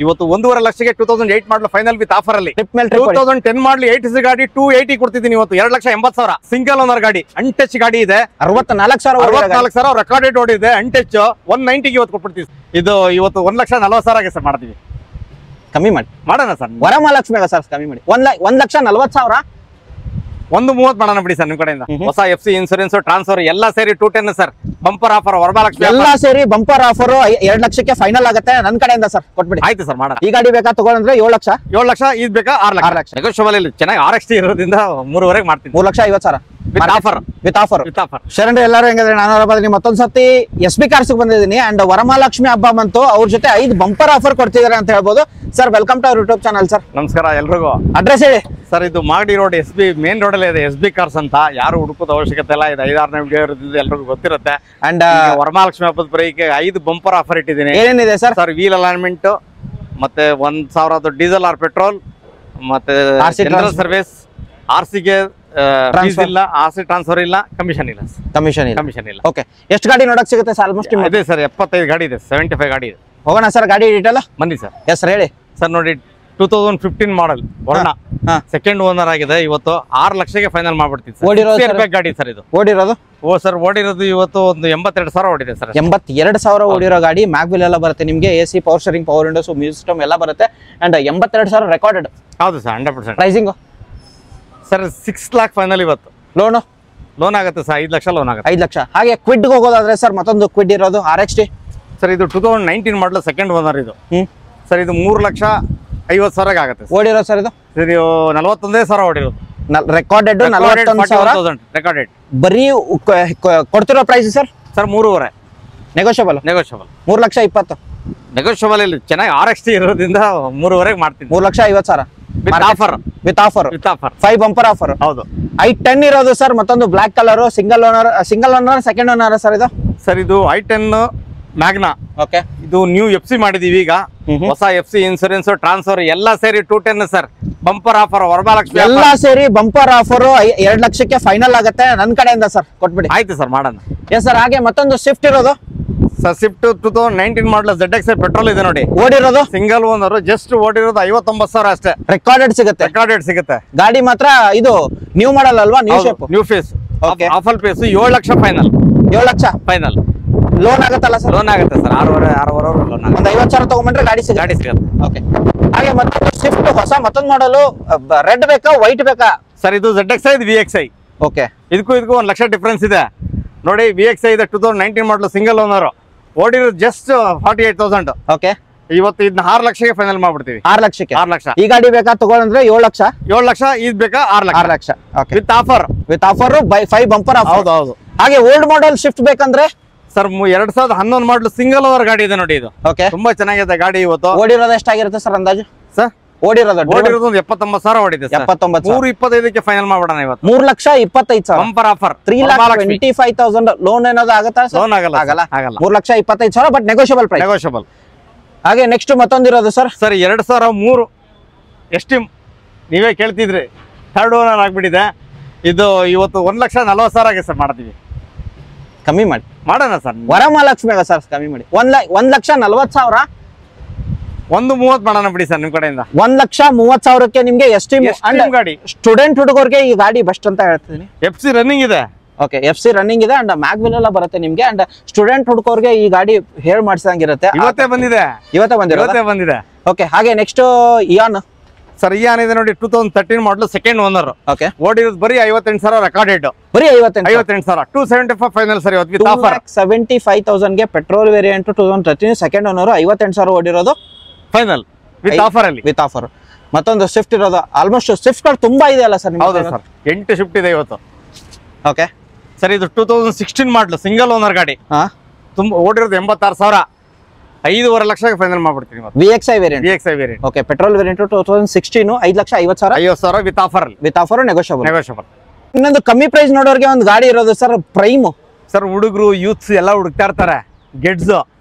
ಇವತ್ತು 1.5 ಲಕ್ಷಕ್ಕೆ 2008 ಮಾಡಲು ಫೈನಲ್ ವಿತ್ ಆಫರ್ ಅಲ್ಲಿ 2010 ಮಾಡಲು 8 ಗಾಡಿ 280 ಕೊಡ್ತಿದ್ದೀನಿ ಇವತ್ತು 2,80,000 ಸಿಂಗಲ್ ಓನರ್ ಗಾಡಿ ಅನ್ಟಚ್ ಗಾಡಿ ಇದೆ 64,000 ರೆಕಾರ್ಡೆಡ್ ಓಡಿದೆ ಅನ್ಟಚ್ 190 ಇವತ್ತು ಕೊಟ್ಬಿಡ್ತೀವಿ ಇದು ಇವತ್ತು 1,40,000 ಸರ್ ಮಾಡ್ತೀವಿ ಕಮ್ಮಿ ಮಾಡಿ ಮಾಡೋಣ ಸರ್ ವರಮಹಾಲಕ್ಷ್ಮಿ ಸರ್ ಕಮ್ಮಿ ಮಾಡಿ 1,40,000 130 ಮಾಡೋಣ ಬಿಡಿ ಸರ್ ನಿಮ್ ಕಡೆಯಿಂದ ಹೊಸ FC ಇನ್ಸೂರೆನ್ಸ್ ಟ್ರಾನ್ಸ್ಫರ್ ಎಲ್ಲ ಸೇರಿ 210 ಸರ್ ಬಂಪರ್ ಆಫರ್ ವರಮಹಾಲಕ್ಷ್ಮಿ ಎಲ್ಲ ಸೇರಿ ಬಂಪರ್ ಆಫರ್ 2 ಲಕ್ಷಕ್ಕೆ ಫೈನಲ್ ಆಗುತ್ತೆ ನನ್ನ ಕಡೆಯಿಂದ ಸರ್ ಕೊಟ್ಬಿಡಿ ಆಯ್ತು ಸರ್ ಮಾಡೋಣ ಈ ಗಾಡಿ ಬೇಕಾ ತಗೊಳ್ಳಂದ್ರೆ 7 ಲಕ್ಷ ಇದು ಬೇಕಾ 6 ಲಕ್ಷ ನೆಗೋಷಿಯಬಲ್ ಇಲ್ಲಿ ಚೆನ್ನಾಗಿ RXT ಇರೋದ್ರಿಂದ 3.5 ಮಾಡ್ತೀನಿ 3,50,000 ವಿತ್ ಆಫರ್ ಶರಣ್ ಎಲ್ಲರೂ ಹೆಂಗಂದ್ರೆ ನಾನು ಮತ್ತೊಂದ್ ಸರ್ತಿ SB ಕಾರ್ಸ್ ಬಂದಿದ್ದೀನಿ ಅಂಡ್ ವರಮಹಾಲಕ್ಷ್ಮಿ ಹಬ್ಬ ಬಂತು ಅವ್ರ ಜೊತೆ 5 ಬಂಪರ್ ಆಫರ್ ಕೊಡ್ತಿದ್ದಾರೆ ಅಂತ ಹೇಳ್ಬೋದು sir welcome to our YouTube channel sir ನಮಸ್ಕಾರ ಎಲ್ರಿಗೂ ಅಡ್ರೆಸ್ ಹೇಳಿ ಸರ್ ಇದು Magadi road SB main road ಅಲ್ಲಿ ಇದೆ SB ಕಾರ್ಸ್ ಅಂತ ಯಾರು ಹುಡುಕೋದ ಅವಶ್ಯಕತೆ ಇಲ್ಲ ಇದು 5-6ನೇ ವಿಡಿಯೋ ಇರೋದ್ರಿಂದ ಎಲ್ರಿಗೂ ಗೊತ್ತಿರುತ್ತೆ ಅಂಡ್ ವರಮಹಾಲಕ್ಷ್ಮಿ ಹಬ್ಬದ ಬ್ರೇಕ್ 5 ಬಂಪರ್ ಆಫರ್ ಇಟ್ಟಿದ್ದೀನಿ ಏನೇನಿದೆ ಸರ್ ವೀಲ್ ಅಲೈನ್ಮೆಂಟ್ ಮತ್ತೆ 1,000 ಡೀಸೆಲ್ ಆರ್ ಪೆಟ್ರೋಲ್ ಮತ್ತೆ ಜನರಲ್ ಸರ್ವಿಸ್ RC ಗೆ ಇಲ್ಲ RC ಟ್ರಾನ್ಸ್ಫರ್ ಇಲ್ಲ ಕಮಿಷನ್ ಇಲ್ಲ ಓಕೆ ಎಷ್ಟು ಗಾಡಿ ನೋಡಕ್ ಸಿಗುತ್ತೆ ಸರ್ ಆಲ್ಮೋಸ್ಟ್ ಇದೆ ಸರ್ 75 ಗಾಡಿ ಇದೆ 75 ಗಾಡಿ ಇದೆ ಹೋಗೋಣ ಸರ್ ಗಾಡಿ ಡೀಟೇಲ್ ಬನ್ನಿ ಸರ್ ಎಸ್ ಹೇಳಿ ಸರ್ ನೋಡಿ 2015 ಮಾಡಲ್ ವರ್ಣ ಸೆಕೆಂಡ್ ಓನರ್ ಆಗಿದೆ ಇವತ್ತು 6 ಲಕ್ಷಕ್ಕೆ ಫೈನಲ್ ಮಾಡ್ಬಿಡ್ತೀವಿ ಗಾಡಿ ಸರ್ ಇದು ಓಡಿರೋದು ಇವತ್ತು ಒಂದು 82,000 ಓಡಿದೆ ಸರ್ 82,000 ಓಡಿರೋ ಗಾಡಿ ಮ್ಯಾಗ್ವಿಲ್ ಎಲ್ಲ ಬರುತ್ತೆ ನಿಮಗೆ AC power steering power windows music system ಎಲ್ಲ ಬರುತ್ತೆ ಅಂಡ್ 82,000 ರೆಕಾರ್ಡೆಡ್ ಹೌದು sir 100% pricing sir 6 lakh final ಇವತ್ತು ಲೋನ್ ಆಗುತ್ತೆ ಸರ್ 5 ಲಕ್ಷ ಲೋನ್ ಆಗುತ್ತೆ 5 ಲಕ್ಷ ಹಾಗೆ ಕ್ವಿಡ್ ಹೋಗೋದಾದ್ರೆ ಸರ್ ಮತ್ತೊಂದು ಕ್ವಿಡ್ ಇರೋದು RXT ಸರ್ ಇದು 2019 ಮಾಡಲು ಸೆಕೆಂಡ್ ಓನರ್ ಇದು ಸರ್ ಇದು 3,50,000 ಆಗುತ್ತೆ ಓಡಿರೋ ಸರ್ ಇದು 41,000 ಓಡಿರೋದು ರೆಕಾರ್ಡೆಡ್ 41,000 ರೆಕಾರ್ಡೆಡ್ ಬರೀ ಕೊಡ್ತಿರೋ ಪ್ರೈಸ್ ಸರ್ 3.5 ನೆಗೋಷಿಯಬಲ್ 3,20,000 ನೆಗೋಷಿಯಬಲ್ ಇಲ್ಲಿ ಚೆನ್ನಾಗಿ RXT ಇರೋದ್ರಿಂದ 3.5 ಮಾಡ್ತೀನಿ 3,50,000 ವಿತ್ ಆಫರ್ 5 ಬಂಪರ್ ಆಫರ್ ಹೌದು i10 ಇರೋದು ಸರ್ ಮತ್ತೊಂದು black colour single owner second owner sir ಇದು ಸರ್ ಇದು i10 ಮ್ಯಾಗ್ನಾ ಓಕೆ ಇದು ನ್ಯೂ FC ಮಾಡಿದೀವಿ ಈಗ ಹೊಸ FC ಇನ್ಸೂರೆನ್ಸ್ ಟ್ರಾನ್ಸ್ಫರ್ ಎಲ್ಲ ಸೇರಿ 210 ಸರ್ ಬಂಪರ್ ಆಫರ್ ವರಮಹಾಲಕ್ಷ್ಮಿ ಎಲ್ಲ ಸೇರಿ ಬಂಪರ್ ಆಫರ್ 2 ಲಕ್ಷಕ್ಕೆ ಫೈನಲ್ ಆಗುತ್ತೆ ನನ್ನ ಕಡೆಯಿಂದ ಸರ್ ಕೊಟ್ಬಿಡಿ ಆಯ್ತು ಸರ್ ಮಾಡೋಣ ಎಸ್ ಸರ್ ಹಾಗೆ ಮತ್ತೊಂದು ಸ್ವಿಫ್ಟ್ ಇರೋದು ಸರ್ ಸ್ವಿಫ್ಟ್ 2019 ಮಾಡಲ್ ZX ಪೆಟ್ರೋಲ್ ಇದೆ ನೋಡಿ ಓಡಿರೋದು ಸಿಂಗಲ್ ಓನರ್ ಜಸ್ಟ್ ಓಡಿರೋದು 59,000 ಅಷ್ಟೇ ರೆಕಾರ್ಡೆಡ್ ಸಿಗುತ್ತೆ ಗಾಡಿ ಮಾತ್ರ ಇದು ನ್ಯೂ ಮಾಡಲ್ ಅಲ್ವಾ ನ್ಯೂ ಫೇಸ್ ಆಫಲ್ face 7 lakh final 7 lakh final loan ಆಗುತ್ತಲ್ಲ ಸರ್ ಲೋನ್ ಆಗುತ್ತೆ ಸರ್ 6.5 ಲೋನ್ ಒಂದು 50,000 ತಗೊಂಡ್ರೆ ಗಾಡಿ ಸಿಗುತ್ತೆ ಓಕೆ ಹಾಗೆ ಮತ್ತೊಂದು ಸ್ವಿಫ್ಟ್ ಹೊಸ ಮತ್ತೊಂದು ಮಾಡಲು ರೆಡ್ ಬೇಕಾ ವೈಟ್ ಬೇಕಾ ಸರ್ ಇದು ZXi ಇದು VXi ಓಕೆ ಇದಕ್ಕೂ 1 ಲಕ್ಷ ಡಿಫರೆನ್ಸ್ ಇದೆ ನೋಡಿ VXi ಇದೆ 2019 ಮಾಡಲು ಸಿಂಗಲ್ ಓನರ್ ಓಡಿರೋದು ಜಸ್ಟ್ 48,000 ಓಕೆ ಇವತ್ತು ಇದನ್ನ 6 ಲಕ್ಷಕ್ಕೆ ಫೈನಲ್ ಮಾಡ್ಬಿಡ್ತೀವಿ 6 ಲಕ್ಷಕ್ಕೆ 6 ಲಕ್ಷ ಈ ಗಾಡಿ ಬೇಕಾ ತಗೊಳ್ಳಂದ್ರೆ 7 ಲಕ್ಷ ಇದು ಬೇಕಾ 6 lakh okay with offer 5 bumper offer ಹೌದು ಹಾಗೆ ಓಲ್ಡ್ ಮಾಡೆಲ್ ಶಿಫ್ಟ್ ಬೇಕಂದ್ರೆ ಸರ್ 2011 ಮಾಡಲು ಸಿಂಗಲ್ ಓನರ್ ಗಾಡಿ ಇದೆ ನೋಡಿ ಇದು ಓಕೆ ತುಂಬಾ ಚೆನ್ನಾಗಿದೆ ಗಾಡಿ ಇವತ್ತು ಓಡಿರೋದು ಎಷ್ಟಾಗಿರುತ್ತೆ ಸರ್ ಅಂದಾಜು ಸರ್ ಓಡಿರೋದು ಒಂದು 79,000 ಓಡಿದೆ 325ಕ್ಕೆ ಫೈನಲ್ ಮಾಡ್ಬಿಡೋಣ ಇವತ್ತು 3,25,000 ಬಂಪರ್ ಆಫರ್ 3,25,000 ಲೋನ್ ಏನಾದ್ರು ಆಗುತ್ತಾ ಲೋನ್ ಆಗಲ್ಲ 3,25,000 ಬಟ್ ನೆಗೋಷಿಯಬಲ್ ಪ್ರೈಸ್ ಹಾಗೆ ನೆಕ್ಸ್ಟ್ ಮತ್ತೊಂದಿರೋದು ಸರ್ 2003 ಎಷ್ಟು ನೀವೇ ಕೇಳ್ತಿದ್ರಿ ಥರ್ಡ್ ಓನರ್ ಆಗ್ಬಿಟ್ಟಿದೆ ಇದು ಇವತ್ತು 1,40,000 ಆಗಿದೆ ಸರ್ ಮಾಡ್ತೀವಿ ಕಮ್ಮಿ ಮಾಡಿ ಮಾಡೋಣ ಸರ್ ವರಮಹಾಲಕ್ಷ್ಮಿ ಸರ್ ಕಮ್ಮಿ ಮಾಡಿ 1,40,000 130 ಮಾಡೋಣ ಬಿಡಿ ಸರ್ ನಿಮ್ ಕಡೆಯಿಂದ 1,30,000ಕ್ಕೆ ನಿಮ್ಗೆ ಎಸ್ಟಿಮ್ ಗಾಡಿ ಸ್ಟೂಡೆಂಟ್ ಹುಡುಗರಿಗೆ ಈ ಗಾಡಿ ಬೆಸ್ಟ್ ಅಂತ ಹೇಳ್ತೀನಿ FC ರನ್ನಿಂಗ್ ಇದೆ ಓಕೆ FC ರನ್ನಿಂಗ್ ಇದೆ ಅಂಡ್ ಮ್ಯಾಗ್ವಿಲ್ ಎಲ್ಲ ಬರುತ್ತೆ ನಿಮ್ಗೆ ಅಂಡ್ ಸ್ಟೂಡೆಂಟ್ ಹುಡುಗರಿಗೆ ಈ ಗಾಡಿ ಹೇಳ್ ಮಾಡಿಸಂಗಿರುತ್ತೆ ಇವತ್ತೇ ಬಂದಿದೆ ಓಕೆ ಹಾಗೆ ನೆಕ್ಸ್ಟ್ ಇಯಾನ್ ಸರ್ ಇಯಾನ್ ಇದೆ ನೋಡಿ 2013 ಮಾಡಲು ಸೆಕೆಂಡ್ ಓನರ್ ಓಕೆ ಓಡಿರೋದು ಬರೀ 58,000 ರೆಕಾರ್ಡೆಡ್ ಬರೀ 58,000 275 ಫೈನಲ್ ಸರ್ ಇವತ್ತು ವಿತ್ ಆಫರ್ 75,000 ಗೆ ಪೆಟ್ರೋಲ್ ವೇರಿಯಂಟ್ 2013 ಸೆಕೆಂಡ್ ಓನರ್ 58,000 ಓಡಿರೋದು ಫೈನಲ್ ವಿತ್ ಆಫರ್ ಮತ್ತೊಂದು ಸ್ವಿಫ್ಟ್ ಇರೋದು ಆಲ್ಮೋಸ್ಟ್ ಸ್ವಿಫ್ಟ್ ಗಳು ತುಂಬಾ ಇದೆ ಅಲ್ಲ ಸರ್ ಹೌದು ಸರ್ 8 ಶಿಫ್ಟ್ ಇದೆ ಇವತ್ತು ಓಕೆ ಸರ್ ಇದು 2016 ಮಾಡಲು ಸಿಂಗಲ್ ಓನರ್ ಗಾಡಿ ತುಂಬಾ ಓಡಿರೋದು 86,000 5.5 ಲಕ್ಷಕ್ಕೆ ಫೈನಲ್ ಮಾಡ್ಬಿಡ್ತೀನಿ VXi variant okay petrol variant 2016 5,50,000 with offer negotiable ಇನ್ನೊಂದು ಕಮ್ಮಿ ಪ್ರೈಸ್ ನೋಡೋರಿಗೆ ಒಂದು ಗಾಡಿ ಇರೋದು ಸರ್ ಪ್ರೈಮ್ ಸರ್ ಹುಡುಗರು ಯೂತ್ಸ್ ಎಲ್ಲ ಹುಡುಕ್ತಾ ಇರ್ತಾರೆ ಗೆಡ್ಸ್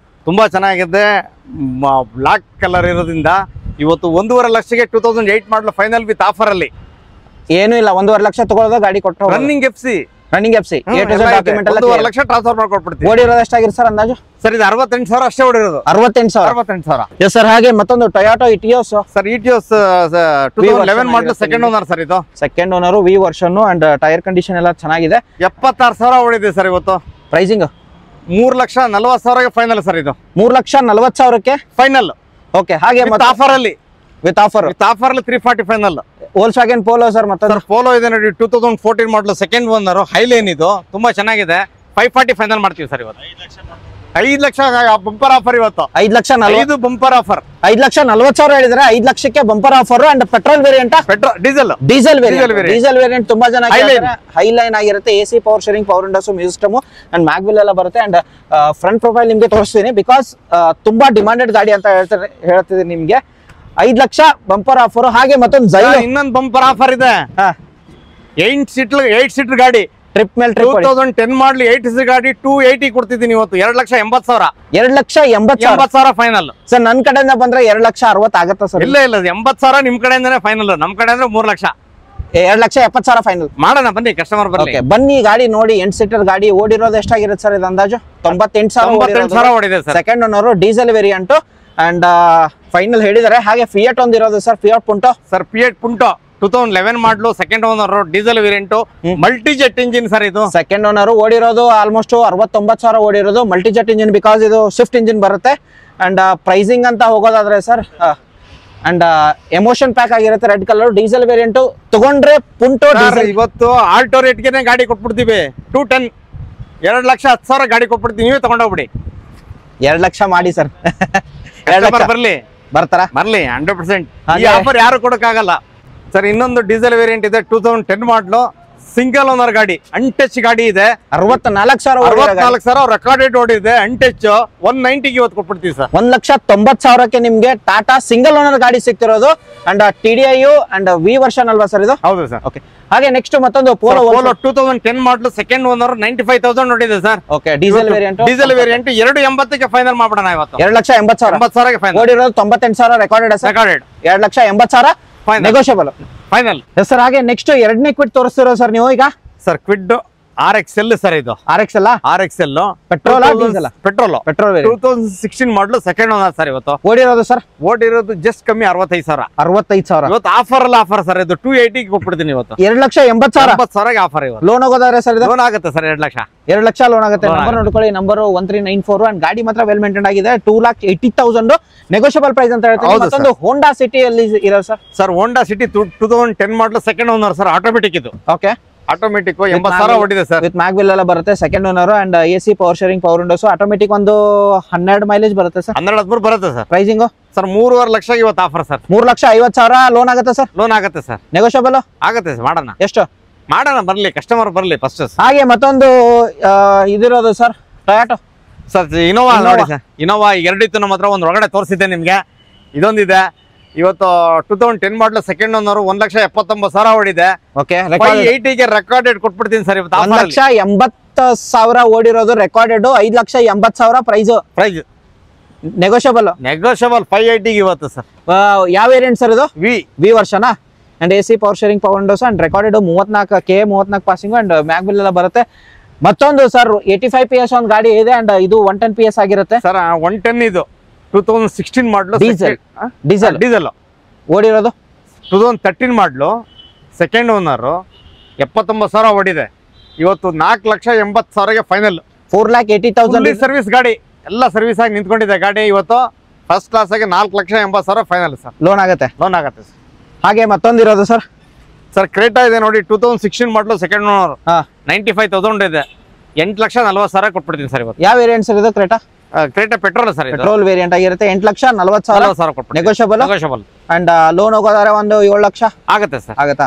ತುಂಬಾ ಚೆನ್ನಾಗಿದೆ ಬ್ಲಾಕ್ ಕಲರ್ ಇರೋದ್ರಿಂದ ಇವತ್ತು 1.5 ಲಕ್ಷಕ್ಕೆ 2008 ಮಾಡಲು ಫೈನಲ್ ವಿತ್ ಆಫರ್ ಅಲ್ಲಿ ಏನು ಇಲ್ಲ 1.5 ಲಕ್ಷ ತಗೊಳ್ಳೋದು ಗಾಡಿ ಕೊಟ್ಟು running FC running FC document ಎಲ್ಲ 1.5 ಲಕ್ಷ ಟ್ರಾನ್ಸ್ಫರ್ ಮಾಡ್ಕೊಟ್ಬಿಡ್ತೀವಿ. ಓಡಿರೋದು ಎಷ್ಟಾಗಿರ್ ಸರ್ ಅಂದಾಜು? ಸರ್ ಇದು 68,000 ಅಷ್ಟೇ ಓಡಿರೋದು. 68,000. Yes sir. ಹಾಗೆ ಮತ್ತೊಂದು Toyota Etios sir. Etios 2011 model second owner sir. ಇದು second owner, V version and tyre condition ಎಲ್ಲ ಚೆನ್ನಾಗಿದೆ. 76,000 ಓಡಿದೆ ಸರ್ ಇವತ್ತು. Pricing 3,40,000 final sir. ಇದು 3,40,000 ಫೈನಲ್. ಓಕೆ. ಹಾಗೆ ಆಫರ್ ಅಲ್ಲಿ with offer 340 final. Volkswagen Polo sir. ಮತ್ತೆ ಪೋಲೋ ಇದೆ ನೋಡಿ, 2014 ಮಾಡಲ್ ಸೆಕೆಂಡ್ ಓನರ್, ಹೈಲೈನ್. ಇದು ತುಂಬಾ ಚೆನ್ನಾಗಿದೆ. 540 ಫೈನಲ್ ಮಾಡ್ತೀವಿ ಸರ್ ಇವತ್ತು. 5 ಲಕ್ಷ ಬಂಪರ್ ಆಫರ್ ಇವತ್ತು. 5 ಲಕ್ಷ 5 ಬಂಪರ್ ಆಫರ್. 5,40,000 ಹೇಳಿದ್ರೆ 5 ಲಕ್ಷಕ್ಕೆ bumper offer. And petrol variant, diesel variant ತುಂಬಾ ಜನ ಹೈಲೈನ್ ಆಗಿರುತ್ತೆ. AC power steering, power windows, music system and mag wheel ಎಲ್ಲ ಬರುತ್ತೆ. ಅಂಡ್ ಫ್ರಂಟ್ ಪ್ರೊಫೈಲ್ ನಿಮ್ಗೆ ತೋರಿಸ್ತೀನಿ, ಬಿಕಾಸ್ ತುಂಬಾ ಡಿಮಾಂಡೆಡ್ ಗಾಡಿ ಅಂತ ಹೇಳ್ತಿದ್ದೀನಿ ನಿಮ್ಗೆ. 5 ಲಕ್ಷ ಬಂಪರ್ ಆಫರ್. ಹಾಗೆ ಮತ್ತೊಂದು ಇನ್ನೊಂದು ಬಂಪರ್ ಆಫರ್ ಇದೆ. 8 ಸೀಟರ್ ಗಾಡಿ, ಟ್ರಿಪ್ ಮೇಲೆ 2010 ಮಾಡಲ್ 8 ಸೀಟರ್ ಗಾಡಿ 280 ಕೊಡ್ತಿದ್ದೀನಿ ಇವತ್ತು. 2,80,000. 2,80,000 ಫೈನಲ್ ಸರ್. ನನ್ ಕಡೆಯಿಂದ ಬಂದ್ರೆ 2,60,000 ಆಗತ್ತಾ ಸರ್? ಇಲ್ಲ 80,000 ನಿಮ್ ಕಡೆಯಿಂದಾನೆ ಫೈನಲ್. ನಮ್ ಕಡೆ ಅಂದ್ರೆ 3 ಲಕ್ಷ. 2,70,000 ಫೈನಲ್ ಮಾಡೋಣ ಬನ್ನಿ, ಕಸ್ಟಮರ್ ಬರ್ಲಿ. ಬನ್ನಿ. ಗಾಡಿ ನೋಡಿ, 8 ಸೀಟರ್ ಗಾಡಿ. ಓಡಿರೋದು ಎಷ್ಟಾಗಿರುತ್ತೆ ಸರ್ ಇದು ಅಂದಾಜು? 98,000 ಓಡಿದೆ sir. Second owner, diesel variant and final ಹೇಳಿದ್ದಾರೆ. ಹಾಗೆ ಫಿಯಟ್ ಒಂದಿರೋದು sir, Fiat Punto sir. Fiat Punto 2011 model second owner, diesel variant, multi jet engine sir. ಇದು ಸೆಕೆಂಡ್ ಓನರ್. ಓಡಿರೋದು ಆಲ್ಮೋಸ್ಟ್ 69,000 ಓಡಿರೋದು. ಮಲ್ಟಿ ಜೆಟ್ ಇಂಜಿನ್, ಬಿಕಾಸ್ ಇದು ಸ್ವಿಫ್ಟ್ ಇಂಜಿನ್ ಬರುತ್ತೆ. And pricing ಅಂತ ಹೋಗೋದಾದ್ರೆ ಸರ್, ಅಂಡ್ ಎಮೋಷನ್ ಪ್ಯಾಕ್ ಆಗಿರುತ್ತೆ, red colour. Diesel variant ತಗೊಂಡ್ರೆ Punto ಇವತ್ತು ಆಲ್ಟೋ ರೇಟ್ಗೆ ಗಾಡಿ ಕೊಟ್ಬಿಡ್ತೀವಿ. 210 2,10,000 ಗಾಡಿ ಕೊಟ್ಬಿಡ್ತೀವಿ. ನೀವೇ ತಗೊಂಡೋಗ್ಬಿಡಿ. 2 ಲಕ್ಷ ಮಾಡಿ ಸರ್. 2 ಲಕ್ಷ ಬರ್ಲಿ, ಬರ್ತಾರ ಬರ್ಲಿ. 100% ಈ ಆಫರ್ ಯಾರು ಕೊಡಕ್ಕಾಗಲ್ಲ ಸರ್. ಇನ್ನೊಂದು ಡೀಸೆಲ್ ವೇರಿಯಂಟ್ ಇದೆ, 2010 ಮಾಡಲು ಸಿಂಗಲ್ ಓನರ್ ಗಾಡಿ, ಅನ್ಟಚ್ ಗಾಡಿ ಇದೆ. 64,000 ರೆಕಾರ್ಡೆಡ್ ಓಡಿದೆ, ಅನ್ಟಚ್. 190 ಇವತ್ತು ಕೊಟ್ಬಿಡ್ತೀವಿ ಸರ್. 1,90,000 ನಿಮ್ಗೆ ಟಾಟಾ ಸಿಂಗಲ್ ಓನರ್ ಗಾಡಿ ಸಿಗ್ತಿರೋದು. And TDI and V version ಅಲ್ವಾ ಸರ್ ಇದು? ಹೌದು ಸರ್. ಓಕೆ. ಹಾಗೆ ನೆಕ್ಸ್ಟ್ ಮತ್ತೊಂದು ಪೋಲೋ 2010 ಮಾಡಲು ಸೆಕೆಂಡ್ ಓನರ್, 95,000 ನೋಡಿದೆ ಸರ್. ಓಕೆ. ಡೀಸೆಲ್ ವೇರಿಯಂಟ್ 280ಕ್ಕೆ ಫೈನಲ್ ಮಾಡ್ಬಿಡೋಣ ಇವತ್ತು. 2,80,000 ಓಡಿರೋದು. 98,000 ರೆಕಾರ್ಡೆಡ್. 2,80,000 negotiable final. ಸರ್. ಹಾಗೆ ನೆಕ್ಸ್ಟ್ ಎರಡನೇ ಕ್ವಿಡ್ ತೋರಿಸ್ತಿರೋ ಸರ್ ನೀವು ಈಗ? Sir Kwid RXL sir. ಇದು RXL petrol petrol 2016 model second owner sir. ಇವತ್ತು ಓಡಿರೋದು ಸರ್? ಓಡಿರೋದು ಜಸ್ಟ್ ಕಮ್ಮಿ 65,000. ಇವತ್ತು ಆಫರ್ ಅಲ್ಲ, ಆಫರ್ ಸರ್. ಇದು 280 ಕೊಟ್ಬಿಡ್ತೀನಿ ಇವತ್ತು. 2,80,000 ಆಫರ್ ಇವತ್ತು. ಲೋನ್ ಹೋಗೋದಾದ್ರೆ ಸರ್ ಲೋನ್ ಆಗುತ್ತೆ ಸರ್. 2 ಲಕ್ಷ. 2 ಲಕ್ಷ ಲೋನ್ ಆಗುತ್ತೆ. ನಂಬರ್ ನೋಡ್ಕೊಳ್ಳಿ, ನಂಬರ್ 1394. ಅಂಡ್ ಗಾಡಿ ಮಾತ್ರ ವೆಲ್ ಮೇಂಟೈನ್ ಆಗಿದೆ. 2,80,000 ನೆಗೋಷಿಯಬಲ್ ಪ್ರೈಸ್ ಅಂತ ಹೇಳ್ತಾರೆ. ಮತ್ತೊಂದು ಹೋಂಡಾ ಸಿಟಿ ಅಲ್ಲಿ ಇರೋ sir. Sir Honda city 2010 model second owner sir. Automatic ಇದು. ಓಕೆ. ಆಟೋಮೆಟಿಕ್ 80,000 ಓಡಿದೆ ಸರ್. ವಿತ್ ಮ್ಯಾಗ್ವಿಲ್ ಎಲ್ಲ ಬರುತ್ತೆ. Second owner and AC power steering, power windows. Automatic ಒಂದು 12 ಮೈಲೇಜ್ ಬರುತ್ತೆ ಸರ್. 12-13 ಬರುತ್ತೆ ಸರ್. ಪ್ರೈಸಿಂಗ್ ಸರ್ 3.5 ಲಕ್ಷ ಇವತ್ತು ಆಫರ್ ಸರ್. 3,50,000 ಲೋನ್ ಆಗುತ್ತೆ sir? Loan ಆಗುತ್ತೆ ಸರ್. ನೆಗೋಷಿಯಬಲ್ ಆಗುತ್ತೆ ಸರ್. ಮಾಡೋಣ. ಎಷ್ಟು ಮಾಡೋಣ, ಬರ್ಲಿ, ಕಸ್ಟಮರ್ ಬರ್ಲಿ ಫಸ್ಟ್. ಹಾಗೆ ಮತ್ತೊಂದು ಇದಿರೋದು ಸರ್, ಟೊಯಾಟೋ ಸರ್. ಇನೋವಾ ನೋಡಿ ಸರ್. ಇನೋವಾ 2 ಇತ್ತು ನಮ್ಮ ಹತ್ರ. ಒಂದು ಹೊರಗಡೆ ತೋರಿಸಿದ್ದೆ ನಿಮ್ಗೆ. ಇದೊಂದಿದೆ ಇವತ್ತು. 2010 ಮಾಡಲು ಸೆಕೆಂಡ್ ಓನರ್, 1,79,000 ಓಡಿದೆ. ಓಕೆ. 580ಗೆ ರೆಕಾರ್ಡೆಡ್ ಕೊಟ್ಬಿಡ್ತೀನಿ ಸರ್ ಇವತ್ತು. 1,80,000 ಓಡಿರೋದು ರೆಕಾರ್ಡೆಡ್. 5,80,000 ಪ್ರೈಸ್. ನೆಗೋಷಿಯಬಲ್ 580 ಇವತ್ತು ಸರ್. ಯಾವ ವೇರಿಯಂಟ್ ಸರ್ ಇದು? V version and AC power steering, power windows and recorded. 34 passing and mag wheel ಎಲ್ಲ ಬರುತ್ತೆ. ಮತ್ತೊಂದು ಸರ್ 85 PS ಒಂದು ಗಾಡಿ ಇದೆ. ಅಂಡ್ ಇದು 110 PS ಆಗಿರುತ್ತೆ ಸರ್. 110 ಇದು 2016 ಮಾಡಲು ಡೀಸೆಲ್ ಓಡಿರೋದು. 2013 ಮಾಡಲು ಸೆಕೆಂಡ್ ಓನರ್, 79,000 ಓಡಿದೆ. ಇವತ್ತು 4,80,000ಗೆ ಫೈನಲ್. 4,80,000 ಸರ್ವಿಸ್ ಗಾಡಿ. ಎಲ್ಲ ಸರ್ವಿಸ್ ಆಗಿ ನಿಂತ್ಕೊಂಡಿದೆ ಗಾಡಿ. ಇವತ್ತು ಫಸ್ಟ್ ಕ್ಲಾಸ್ ಆಗಿ 4,80,000 ಫೈನಲ್ ಸರ್. ಲೋನ್ ಆಗುತ್ತೆ ಸರ್. ಹಾಗೆ ಮತ್ತೊಂದಿರೋದು ಸರ್. ಸರ್ ಕ್ರೇಟಾ ಇದೆ ನೋಡಿ. 2016 ಮಾಡಲು ಸೆಕೆಂಡ್ ಓನರ್, 95,000 ಇದೆ. 8,40,000 ಕೊಟ್ಬಿಡ್ತೀನಿ ಸರ್ ಇವತ್ತು. ಯಾವ ವೇರಿಯಂಟ್ ಸರ್ ಇದು? Creta petrol sir. Petrol variant ಆಗಿರುತ್ತೆ. 8,40,000 ಕೊಟ್ಬಿಡ್ತೀನಿ. ನೆಗೋಷಿಯಬಲ್. ಅಂಡ್ ಲೋನ್ ಹೋಗೋದಾದ್ರೆ ಒಂದು 7 ಲಕ್ಷ ಆಗುತ್ತೆ ಸರ್. ಆಗುತ್ತಾ?